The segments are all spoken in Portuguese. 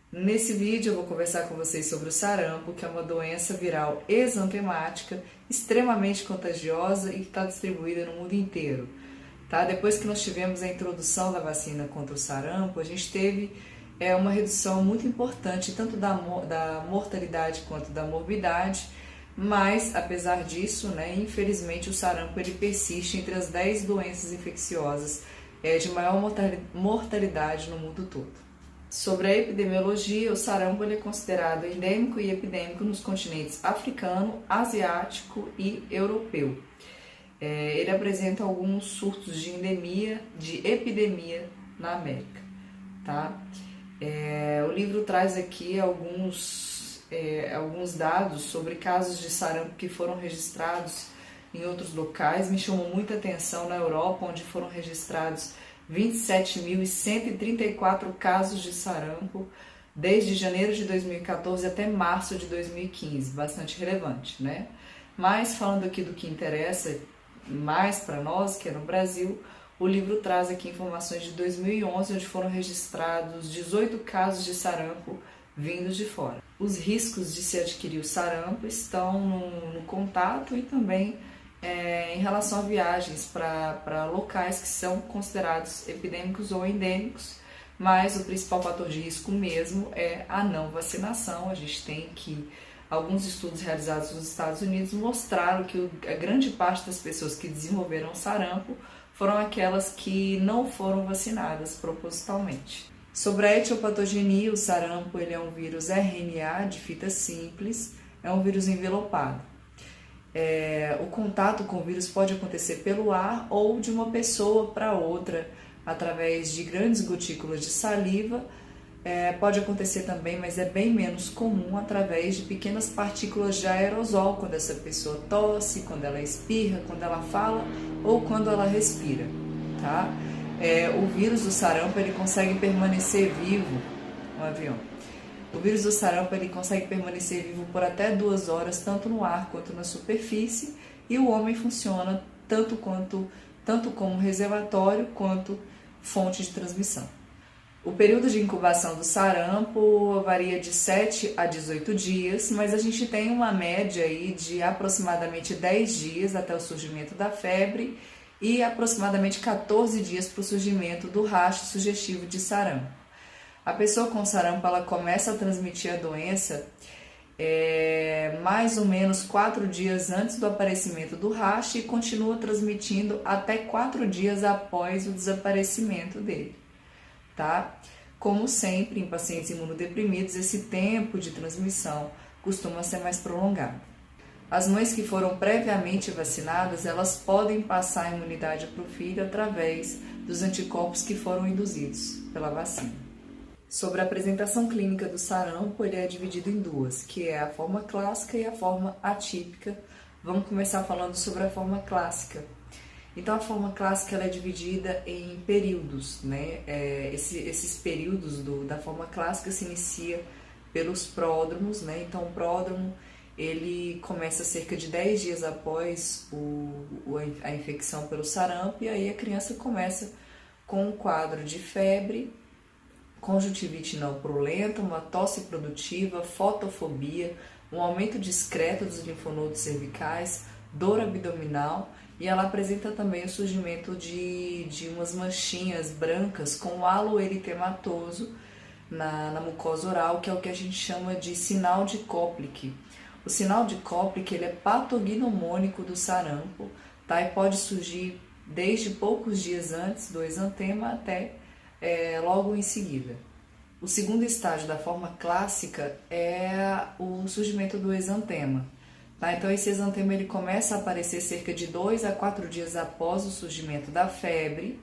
Nesse vídeo eu vou conversar com vocês sobre o sarampo, que é uma doença viral exantemática, extremamente contagiosa e que está distribuída no mundo inteiro. Tá? Depois que nós tivemos a introdução da vacina contra o sarampo, a gente teve uma redução muito importante, tanto da mortalidade quanto da morbidade, mas apesar disso, infelizmente o sarampo ele persiste entre as 10 doenças infecciosas de maior mortalidade no mundo todo. Sobre a epidemiologia, o sarampo ele é considerado endêmico e epidêmico nos continentes africano, asiático e europeu. Ele apresenta alguns surtos de endemia, de epidemia na América. Tá? O livro traz aqui alguns dados sobre casos de sarampo que foram registrados em outros locais. Me chamou muita atenção na Europa, onde foram registrados 27.134 casos de sarampo desde janeiro de 2014 até março de 2015, bastante relevante, né? Mas falando aqui do que interessa mais para nós, que é no Brasil, o livro traz aqui informações de 2011, onde foram registrados 18 casos de sarampo vindos de fora. Os riscos de se adquirir o sarampo estão no contato e também em relação a viagens para locais que são considerados epidêmicos ou endêmicos, mas o principal fator de risco mesmo é a não vacinação. A gente tem que alguns estudos realizados nos Estados Unidos mostraram que a grande parte das pessoas que desenvolveram sarampo foram aquelas que não foram vacinadas propositalmente. Sobre a etiopatogenia, o sarampo ele é um vírus RNA de fita simples, é um vírus envelopado. O contato com o vírus pode acontecer pelo ar ou de uma pessoa para outra, através de grandes gotículas de saliva. Pode acontecer também, mas é bem menos comum, através de pequenas partículas de aerosol, quando essa pessoa tosse, quando ela espirra, quando ela fala ou quando ela respira. Tá? O vírus do sarampo ele consegue permanecer vivo no avião. O vírus do sarampo ele consegue permanecer vivo por até 2 horas, tanto no ar quanto na superfície, e o homem funciona tanto como reservatório quanto fonte de transmissão. O período de incubação do sarampo varia de 7 a 18 dias, mas a gente tem uma média aí de aproximadamente 10 dias até o surgimento da febre e aproximadamente 14 dias para o surgimento do rastro sugestivo de sarampo. A pessoa com sarampo ela começa a transmitir a doença mais ou menos 4 dias antes do aparecimento do rastro e continua transmitindo até 4 dias após o desaparecimento dele. Tá? Como sempre, em pacientes imunodeprimidos, esse tempo de transmissão costuma ser mais prolongado. As mães que foram previamente vacinadas, elas podem passar a imunidade para o filho através dos anticorpos que foram induzidos pela vacina. Sobre a apresentação clínica do sarampo, ele é dividido em duas, que é a forma clássica e a forma atípica. Vamos começar falando sobre a forma clássica. Então, a forma clássica ela é dividida em períodos, né? Esses períodos da forma clássica se inicia pelos pródromos, né? Então, o pródromo ele começa cerca de 10 dias após a infecção pelo sarampo, e aí a criança começa com um quadro de febre, conjuntivite não purulenta, uma tosse produtiva, fotofobia, um aumento discreto dos linfonodos cervicais, dor abdominal, e ela apresenta também o surgimento de umas manchinhas brancas com halo eritematoso na mucosa oral, que é o que a gente chama de sinal de Koplik. O sinal de Koplik ele é patognomônico do sarampo, tá? E pode surgir desde poucos dias antes do exantema até logo em seguida. O segundo estágio da forma clássica é o surgimento do exantema. Tá? Então esse exantema ele começa a aparecer cerca de 2 a 4 dias após o surgimento da febre.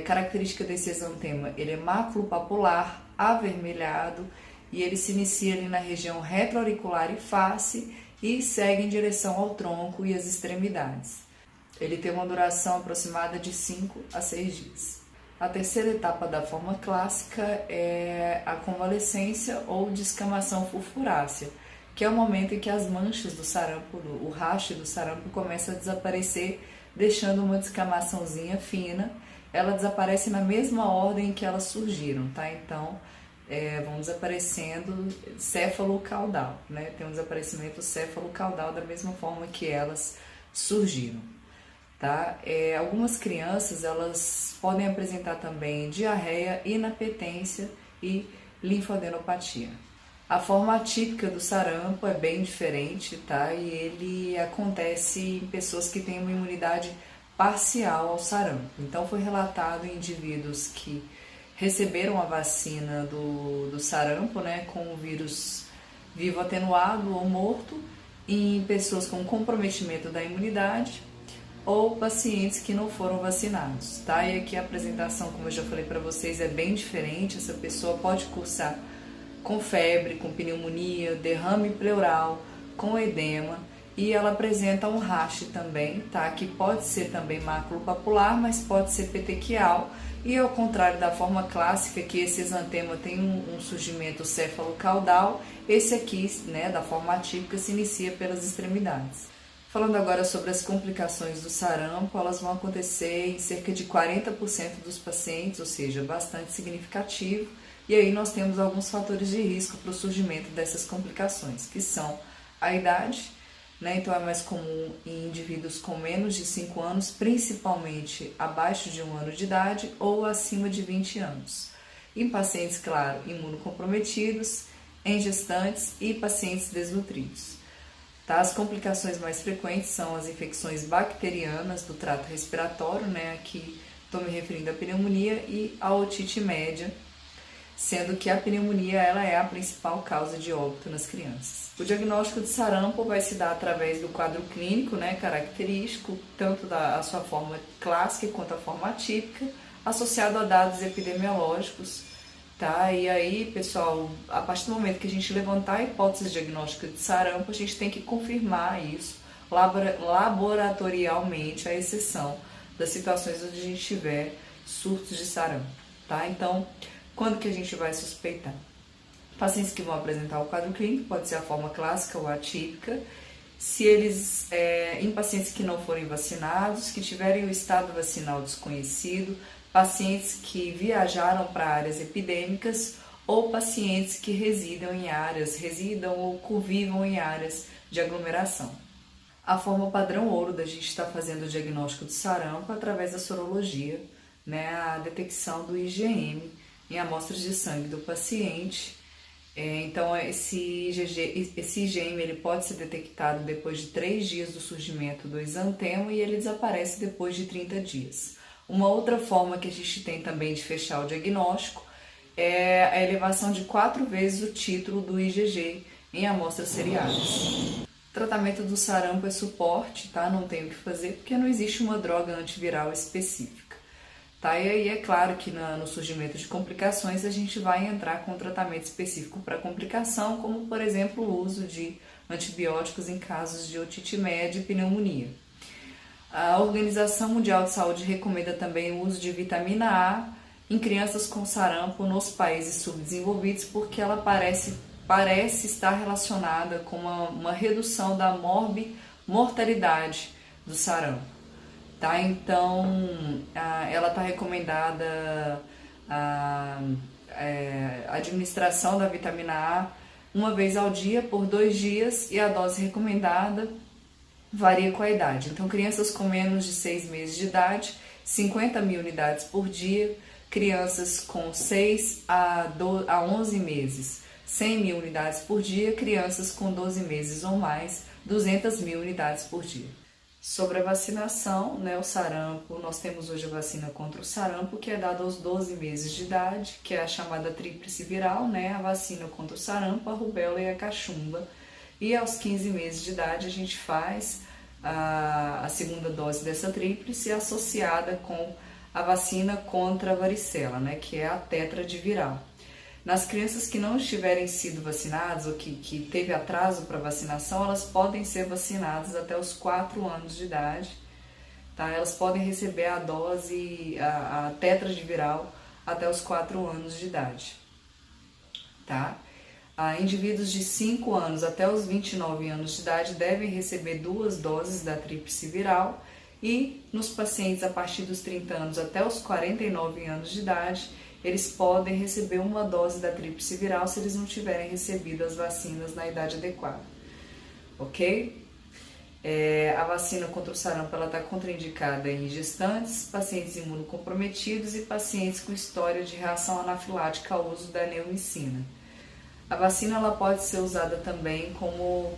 Característica desse exantema, ele é maculopapular, avermelhado, e ele se inicia ali na região retroauricular e face e segue em direção ao tronco e às extremidades. Ele tem uma duração aproximada de 5 a 6 dias. A terceira etapa da forma clássica é a convalescência ou descamação fulfurácea, que é o momento em que as manchas do sarampo, o rastro do sarampo começa a desaparecer, deixando uma descamaçãozinha fina. Ela desaparece na mesma ordem em que elas surgiram, tá? Então, vão desaparecendo céfalo-caudal, né? Tem um desaparecimento céfalo-caudal da mesma forma que elas surgiram, tá? Algumas crianças, elas podem apresentar também diarreia, inapetência e linfadenopatia. A forma atípica do sarampo é bem diferente, tá? E ele acontece em pessoas que têm uma imunidade parcial ao sarampo. Então, foi relatado em indivíduos que receberam a vacina do sarampo, né, com o vírus vivo atenuado ou morto, em pessoas com comprometimento da imunidade ou pacientes que não foram vacinados, tá? E aqui a apresentação, como eu já falei para vocês, é bem diferente. Essa pessoa pode cursar com febre, com pneumonia, derrame pleural, com edema, e ela apresenta um rash também, tá? Que pode ser também maculopapular, mas pode ser petequial. E ao contrário da forma clássica, que esse exantema tem um surgimento céfalo-caudal, esse aqui, né, da forma atípica, se inicia pelas extremidades. Falando agora sobre as complicações do sarampo, elas vão acontecer em cerca de 40% dos pacientes, ou seja, bastante significativo. E aí nós temos alguns fatores de risco para o surgimento dessas complicações, que são a idade, né? Então é mais comum em indivíduos com menos de 5 anos, principalmente abaixo de 1 ano de idade ou acima de 20 anos. Em pacientes, claro, imunocomprometidos, em gestantes e pacientes desnutridos. Tá? As complicações mais frequentes são as infecções bacterianas do trato respiratório, né? Aqui estou me referindo à pneumonia e à otite média, sendo que a pneumonia ela é a principal causa de óbito nas crianças. O diagnóstico de sarampo vai se dar através do quadro clínico, né, característico, tanto da sua forma clássica quanto a forma atípica, associado a dados epidemiológicos, tá? E aí, pessoal, a partir do momento que a gente levantar a hipótese diagnóstica de sarampo, a gente tem que confirmar isso laboratorialmente, à exceção das situações onde a gente tiver surtos de sarampo, tá? Então, quando que a gente vai suspeitar? Pacientes que vão apresentar o quadro clínico, pode ser a forma clássica ou atípica. Se eles, em pacientes que não forem vacinados, que tiverem o estado vacinal desconhecido, pacientes que viajaram para áreas epidêmicas ou pacientes que residam ou convivam em áreas de aglomeração. A forma padrão ouro da gente estar fazendo o diagnóstico de sarampo através da sorologia, né, a detecção do IgM em amostras de sangue do paciente. Então, esse IgM ele pode ser detectado depois de 3 dias do surgimento do exantema e ele desaparece depois de 30 dias. Uma outra forma que a gente tem também de fechar o diagnóstico é a elevação de 4 vezes o título do IgG em amostras seriadas. O tratamento do sarampo é suporte, tá? Não tem o que fazer porque não existe uma droga antiviral específica. Tá? E aí é claro que no surgimento de complicações a gente vai entrar com um tratamento específico para complicação, como por exemplo o uso de antibióticos em casos de otite média e pneumonia. A Organização Mundial de Saúde recomenda também o uso de vitamina A em crianças com sarampo nos países subdesenvolvidos, porque ela parece estar relacionada com uma redução da mortalidade do sarampo. Tá? Então, ela está recomendada a administração da vitamina A uma vez ao dia por 2 dias e a dose recomendada varia com a idade. Então, crianças com menos de 6 meses de idade, 50.000 unidades por dia, crianças com 6 a 11 meses, 100.000 unidades por dia, crianças com 12 meses ou mais, 200.000 unidades por dia. Sobre a vacinação, né, o sarampo, nós temos hoje a vacina contra o sarampo, que é dada aos 12 meses de idade, que é a chamada tríplice viral, né, a vacina contra o sarampo, a rubéola e a cachumba. E aos 15 meses de idade a gente faz a segunda dose dessa tríplice associada com a vacina contra a varicela, né, que é a tetradiviral. Nas crianças que não estiverem sido vacinadas ou que teve atraso para vacinação, elas podem ser vacinadas até os 4 anos de idade, tá? Elas podem receber a dose, a tetradiviral até os 4 anos de idade, tá? Indivíduos de 5 anos até os 29 anos de idade devem receber 2 doses da tríplice viral e nos pacientes a partir dos 30 anos até os 49 anos de idade, eles podem receber uma dose da tríplice viral se eles não tiverem recebido as vacinas na idade adequada, ok? A vacina contra o sarampo está contraindicada em gestantes, pacientes imunocomprometidos e pacientes com história de reação anafilática ao uso da neomicina. A vacina ela pode ser usada também como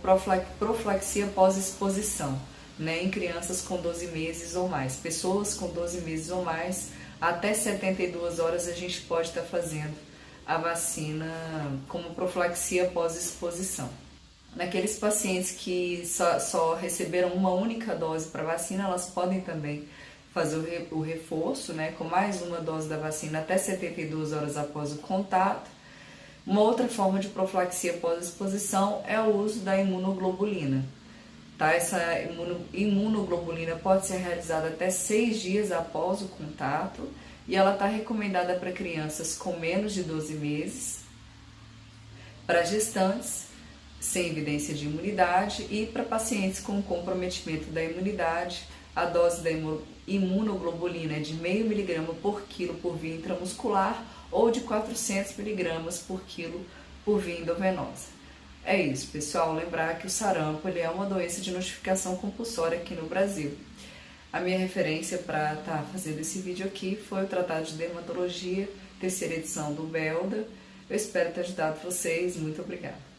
profilaxia pós-exposição, né, em crianças com 12 meses ou mais. Pessoas com 12 meses ou mais, até 72 horas a gente pode estar fazendo a vacina como profilaxia pós-exposição. Naqueles pacientes que só receberam uma única dose para vacina, elas podem também fazer o reforço, né, com mais uma dose da vacina até 72 horas após o contato. Uma outra forma de profilaxia pós-exposição é o uso da imunoglobulina. Tá? Essa imunoglobulina pode ser realizada até 6 dias após o contato e ela está recomendada para crianças com menos de 12 meses, para gestantes sem evidência de imunidade e para pacientes com comprometimento da imunidade. A dose da imunoglobulina é de 0,5 mg por quilo por via intramuscular ou de 400 mg por quilo por via endovenosa. É isso, pessoal. Lembrar que o sarampo ele é uma doença de notificação compulsória aqui no Brasil. A minha referência para estar fazendo esse vídeo aqui foi o Tratado de Dermatologia, terceira edição do Belda. Eu espero ter ajudado vocês. Muito obrigada.